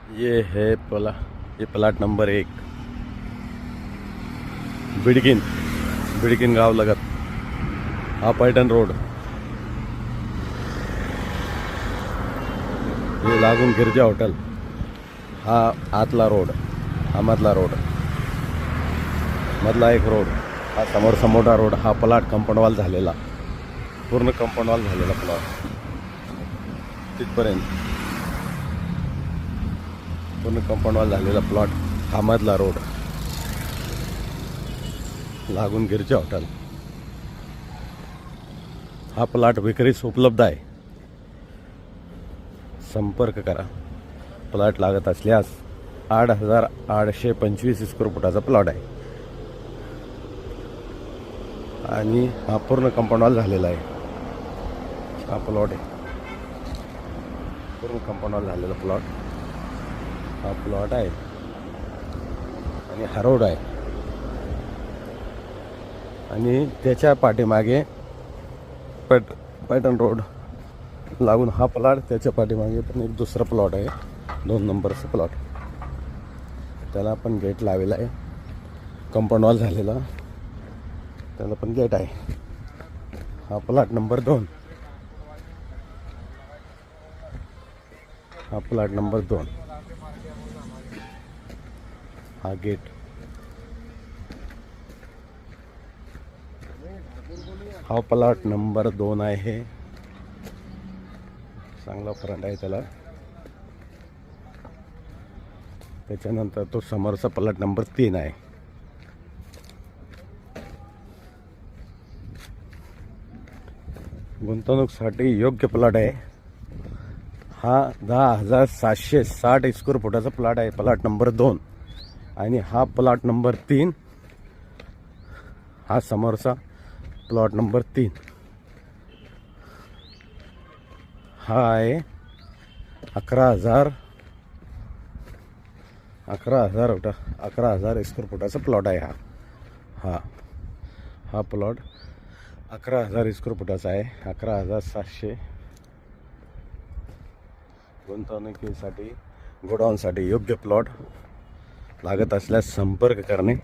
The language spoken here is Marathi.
ये है ये प्लाट नंबर 1 बिडकीन बिडकीन गाव लगत। हा पैठण रोड, हे लागून गिरजा हॉटेल, हा आतला रोड, हा मधला रोड, मधला एक रोड, हा समोरचा मोठा रोड। हा प्लॉट कंपाऊंड वॉल झालेला, पूर्ण कंपाऊंड वॉल झालेला प्लॉट तिथपर्यंत, पूर्ण कंपाऊंड वॉल झालेला प्लॉट। हा मधला रोड लागून गिरजा हॉटेल। हा प्लॉट विक्रीस उपलब्ध आहे, संपर्क करा। प्लॉट लागत असल्यास 8,825 स्क्वेअर फुटाचा प्लॉट आहे आणि हा पूर्ण कंपाऊंड वॉल झालेला आहे। हा प्लॉट आहे, पूर्ण कंपाऊंड वॉल झालेला प्लॉट, हा प्लॉट आहे आणि हा रोड आहे आणि त्याच्या पाठीमागे पैठण रोड लागून हा प्लॉट, त्याच्या पाठीमागे पण एक दुसरा प्लॉट आहे, 2 नंबरचा प्लॉट, त्याला पण गेट लावलेला आहे, कंपाऊंड वॉल झालेला, त्याला पण गेट आहे। हा प्लॉट नंबर 2, हा प्लॉट नंबर 2, हा गेट, हा प्लॉट नंबर 2 आहे। चांगला फ्रंट आहे त्याला। त्याच्यानंतर तो समोरचा प्लॉट नंबर 3 आहे। गुंतवणूकसाठी योग्य प्लॉट आहे हा। 10,760 स्क्वेअर फुटाचा प्लॉट आहे, प्लॉट नंबर 2। आणि हा प्लॉट नंबर 3, हा समोरचा प्लॉट नंबर 3, हा आहे 11,000 स्क्वेअर फुटाचा प्लॉट आहे हा प्लॉट 11,000 स्क्वेअर फुटाचा आहे, 11,700। गुंतवणुकीसाठी, गोडाऊनसाठी योग्य प्लॉट लागत असल्यास संपर्क करणे।